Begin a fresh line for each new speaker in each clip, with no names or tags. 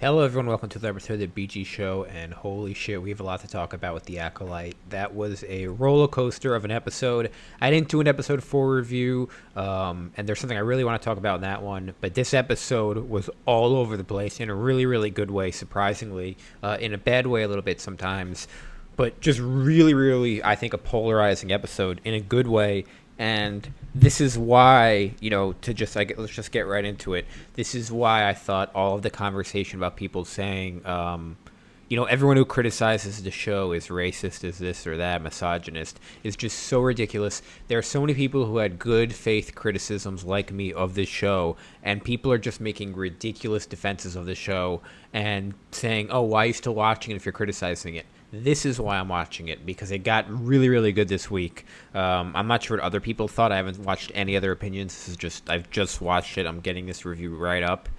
Hello, everyone. Welcome to the episode of the BG Show. And holy shit, we have a lot to talk about with the Acolyte. That was a roller coaster of an episode. I didn't do an episode 4 review, and there's something I really want to talk about in that one. But this episode was all over the place in a really, really good way, surprisingly. In a bad way, a little bit sometimes. But just really, really, I think, a polarizing episode in a good way. And this is why, let's just get right into it. This is why I thought all of the conversation about people saying, everyone who criticizes the show is racist, is this or that, misogynist, is just so ridiculous. There are so many people who had good faith criticisms like me of this show, and people are just making ridiculous defenses of the show and saying, oh, why are you still watching it if you're criticizing it? This is why I'm watching it, because it got really, really good this week. I'm not sure what other people thought. I haven't watched any other opinions. I've just watched it. I'm getting this review right up.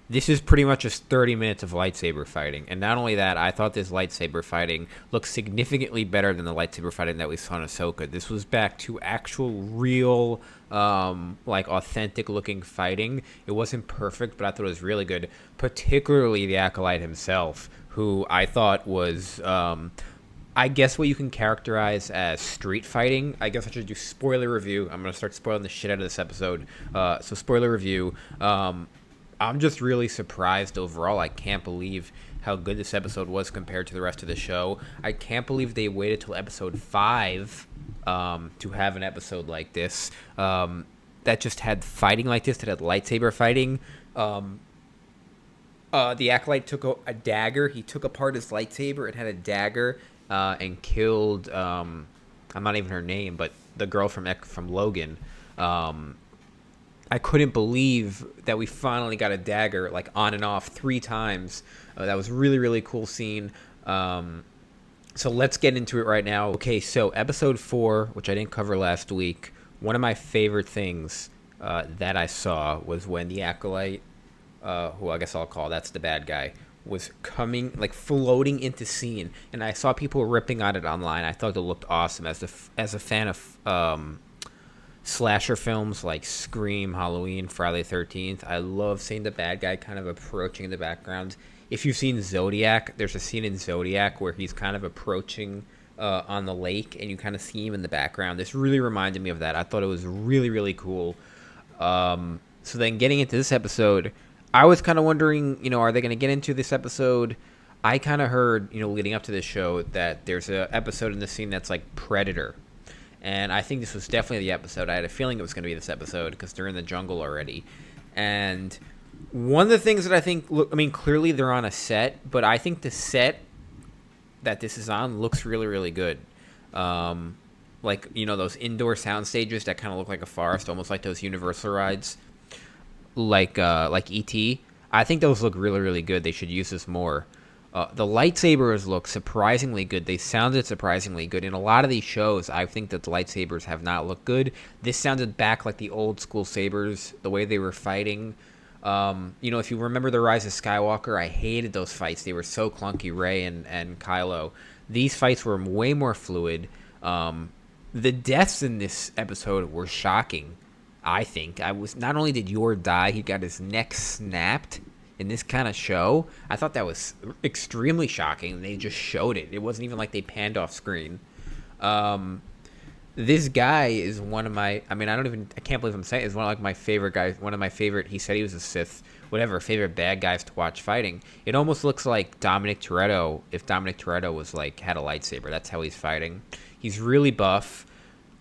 This is pretty much just 30 minutes of lightsaber fighting. And not only that, I thought this lightsaber fighting looked significantly better than the lightsaber fighting that we saw in Ahsoka. This was back to actual, real, authentic looking fighting. It wasn't perfect, but I thought it was really good, particularly the Acolyte himself, who I thought was, I guess, what you can characterize as street fighting. I guess I should do spoiler review. I'm going to start spoiling the shit out of this episode. So spoiler review. I'm just really surprised overall. I can't believe how good this episode was compared to the rest of the show. I can't believe they waited till episode 5 to have an episode like this that just had fighting like this, that had lightsaber fighting. The Acolyte took a dagger. He took apart his lightsaber and had a dagger and killed, I'm not even her name, but the girl from Logan. I couldn't believe that we finally got a dagger, like, on and off 3 times. That was really, really cool scene. So let's get into it right now. Okay, so episode 4, which I didn't cover last week, one of my favorite things that I saw was when the Acolyte, who I guess I'll call that's the bad guy, was coming, like, floating into scene, and I saw people ripping on it online. I thought it looked awesome. As a fan of slasher films like Scream, Halloween, Friday the 13th, I love seeing the bad guy kind of approaching in the background. If you've seen Zodiac, there's a scene in Zodiac where he's kind of approaching on the lake, and you kind of see him in the background. This really reminded me of that. I thought it was really, really cool. So then getting into this episode, I was kind of wondering, are they going to get into this episode? I kind of heard, leading up to this show, that there's an episode in the scene that's like Predator. And I think this was definitely the episode. I had a feeling it was going to be this episode because they're in the jungle already. And one of the things that I think, clearly they're on a set, but I think the set that this is on looks really, really good. Those indoor sound stages that kind of look like a forest, almost like those Universal rides. Like E.T. I think those look really, really good. They should use this more. The lightsabers look surprisingly good. They sounded surprisingly good. In a lot of these shows, I think that the lightsabers have not looked good. This sounded back like the old school sabers, the way they were fighting. If you remember The Rise of Skywalker, I hated those fights. They were so clunky, Rey and Kylo. These fights were way more fluid. The deaths in this episode were shocking. I think not only did Yor die, he got his neck snapped in this kind of show. I thought that was extremely shocking. They just showed it. It wasn't even like they panned off screen. This guy is one of my, I can't believe I'm saying it, is one of my favorite guys. One of my favorite, he said he was a Sith, whatever, favorite bad guys to watch fighting. It almost looks like Dominic Toretto, if Dominic Toretto was had a lightsaber. That's how he's fighting. He's really buff.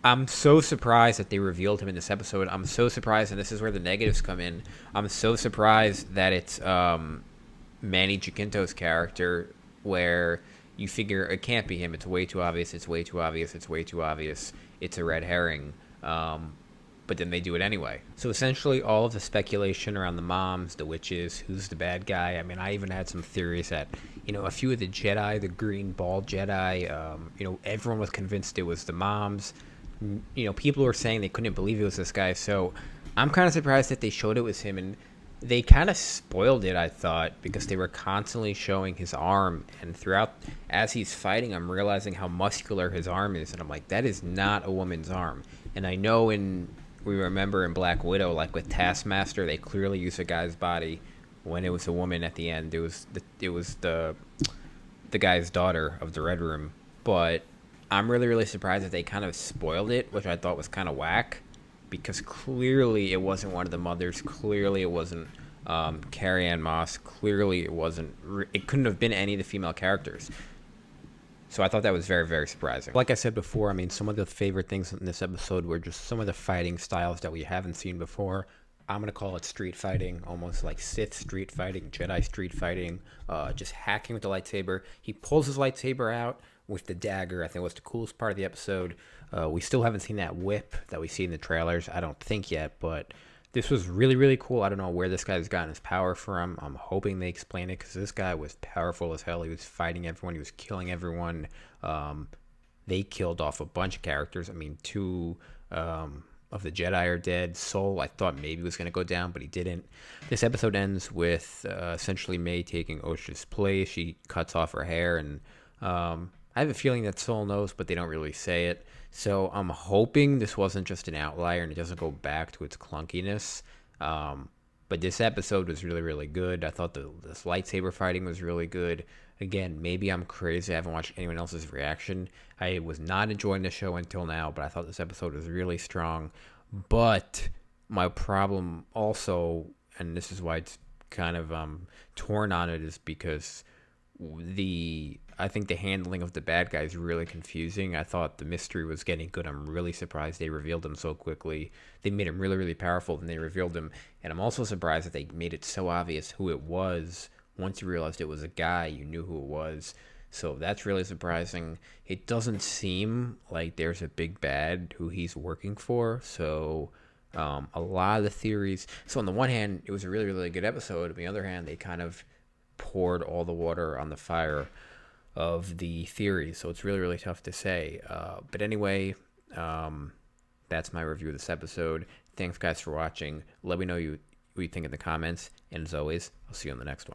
I'm so surprised that they revealed him in this episode. I'm so surprised, and this is where the negatives come in. I'm so surprised that it's Manny Jacinto's character, where you figure it can't be him. It's way too obvious. It's way too obvious. It's way too obvious. It's a red herring. But then they do it anyway. So essentially all of the speculation around the moms, the witches, who's the bad guy. I even had some theories that, a few of the Jedi, the green ball Jedi, everyone was convinced it was the moms. People were saying they couldn't believe it was this guy. So I'm kind of surprised that they showed it was him, and they kind of spoiled it, I thought, because they were constantly showing his arm, and throughout, as he's fighting, I'm realizing how muscular his arm is, and I'm like, that is not a woman's arm. And I know we remember in Black Widow, like with Taskmaster, they clearly use a guy's body when it was a woman at the end. It was the guy's daughter of the Red Room. But I'm really, really surprised that they kind of spoiled it, which I thought was kind of whack, because clearly it wasn't one of the mothers. Clearly it wasn't Carrie Ann Moss. Clearly it wasn't. It couldn't have been any of the female characters. So I thought that was very, very surprising. Like I said before, I mean, some of the favorite things in this episode were just some of the fighting styles that we haven't seen before. I'm going to call it street fighting, almost like Sith street fighting, Jedi street fighting, just hacking with the lightsaber. He pulls his lightsaber out with the dagger. I think was the coolest part of the episode. We still haven't seen that whip that we see in the trailers, I don't think yet, but this was really, really cool. I don't know where this guy's gotten his power from. I'm hoping they explain it, because this guy was powerful as hell. He was fighting everyone. He was killing everyone. They killed off a bunch of characters. I mean, two of the Jedi are dead. Soul, I thought maybe was going to go down, but he didn't. This episode ends with essentially May taking Osha's place. She cuts off her hair, and I have a feeling that Soul knows, but they don't really say it. So I'm hoping this wasn't just an outlier and it doesn't go back to its clunkiness. But this episode was really, really good. I thought this lightsaber fighting was really good. Again, maybe I'm crazy. I haven't watched anyone else's reaction. I was not enjoying the show until now, but I thought this episode was really strong. But my problem also, and this is why it's kind of torn on it, is because I think the handling of the bad guy is really confusing. I thought the mystery was getting good. I'm really surprised they revealed him so quickly. They made him really, really powerful, and they revealed him. And I'm also surprised that they made it so obvious who it was. Once you realized it was a guy, you knew who it was. So that's really surprising. It doesn't seem like there's a big bad who he's working for. So a lot of the theories. So on the one hand, it was a really, really good episode. On the other hand, they kind of poured all the water on the fire of the theory, so it's really, really tough to say. But anyway, that's my review of this episode. Thanks, guys, for watching. Let me know what you think in the comments, and as always, I'll see you on the next one.